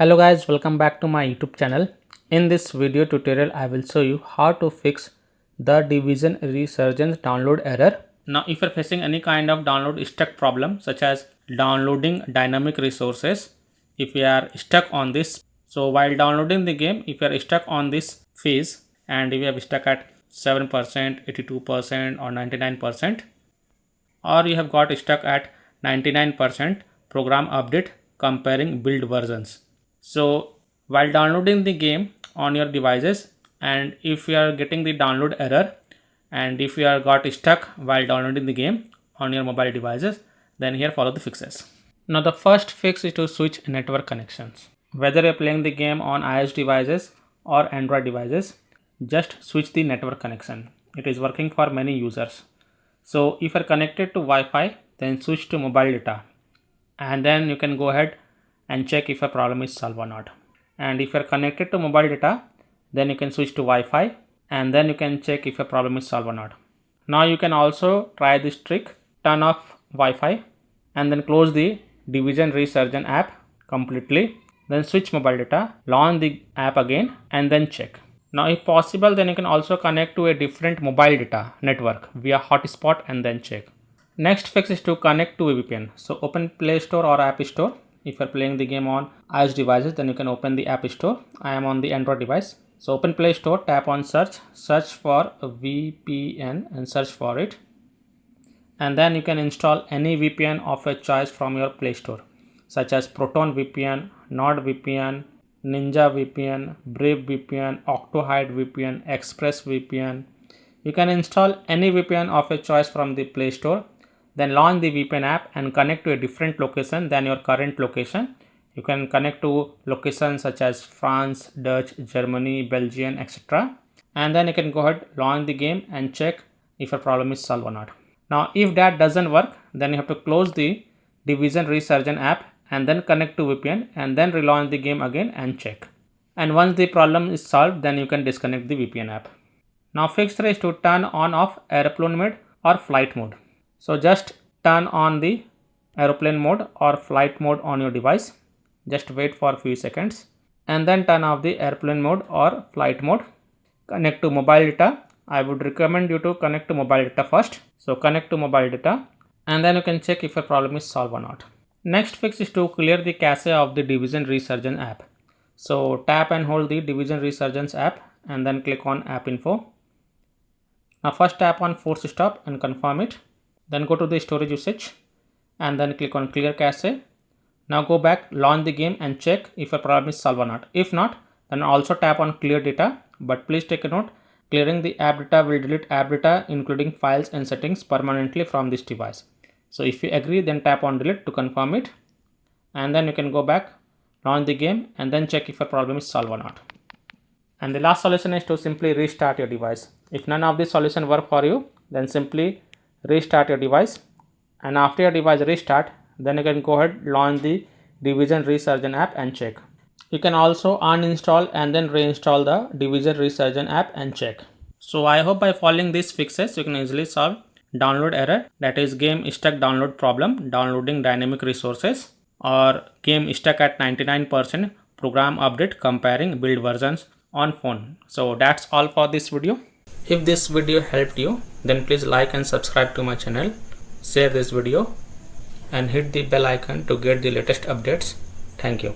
Hello guys, welcome back to my YouTube channel. In this video tutorial I will show you how to fix the Division Resurgence download error. Now if you're facing any kind of download stuck problem such as downloading dynamic resources, if you are stuck on this, so while downloading the game, if you are stuck on this phase and if you have stuck at 7%, 82% or 99%, or you have got stuck at 99% program update comparing build versions. So while downloading the game on your devices, and if you are getting the download error and if you are got stuck while downloading the game on your mobile devices, then here follow the fixes. Now the first fix is to switch network connections. Whether you're playing the game on iOS devices or Android devices, just switch the network connection. It is working for many users. So if you're connected to Wi-Fi, then switch to mobile data, and then you can go ahead and check if a problem is solved or not. And if you're connected to mobile data, then you can switch to Wi-Fi and then you can check if a problem is solved or not. Now you can also try this trick: turn off Wi-Fi and then close the Division Resurgence app completely, then switch mobile data, launch the app again and then check. Now if possible, then you can also connect to a different mobile data network via hotspot and then check. Next fix is to connect to a VPN. So open Play Store or App Store. If you are playing the game on iOS devices, then you can open the App Store. I am on the Android device. So open Play Store, tap on search for VPN and search for it. And then you can install any VPN of your choice from your Play Store, such as Proton VPN, NordVPN, Ninja VPN, Brave VPN, Octohide VPN, Express VPN. You can install any VPN of your choice from the Play Store. Then launch the VPN app and connect to a different location than your current location. You can connect to locations such as France, Dutch, Germany, Belgium, etc. And then you can go ahead, launch the game and check if a problem is solved or not. Now if that doesn't work, then you have to close the Division Resurgence app and then connect to VPN and then relaunch the game again and check. And once the problem is solved, then you can disconnect the VPN app. Now fix 3 is to turn on off airplane mode or flight mode. So just turn on the aeroplane mode or flight mode on your device. Just wait for a few seconds and then turn off the airplane mode or flight mode. Connect to mobile data. I would recommend you to connect to mobile data first. So connect to mobile data and then you can check if a problem is solved or not. Next fix is to clear the cache of the Division Resurgence app. So tap and hold the Division Resurgence app and then click on app info. Now first tap on force stop and confirm it. Then go to the storage usage and then click on clear cache. Now go back, launch the game and check if a problem is solved or not. If not, then also tap on clear data, but please take a note, clearing the app data will delete app data including files and settings permanently from this device. So if you agree, then tap on delete to confirm it and then you can go back, launch the game and then check if a problem is solved or not. And the last solution is to simply restart your device. If none of these solutions work for you, then simply restart your device, and after your device restart, then you can go ahead, launch the Division Resurgence app and check. You can also uninstall and then reinstall the Division Resurgence app and check. So I hope by following these fixes you can easily solve download error, that is game stuck download problem, downloading dynamic resources, or game stuck at 99% program update comparing build versions on phone. So that's all for this video. If this video helped you, then please like and subscribe to my channel, share this video and hit the bell icon to get the latest updates. Thank you.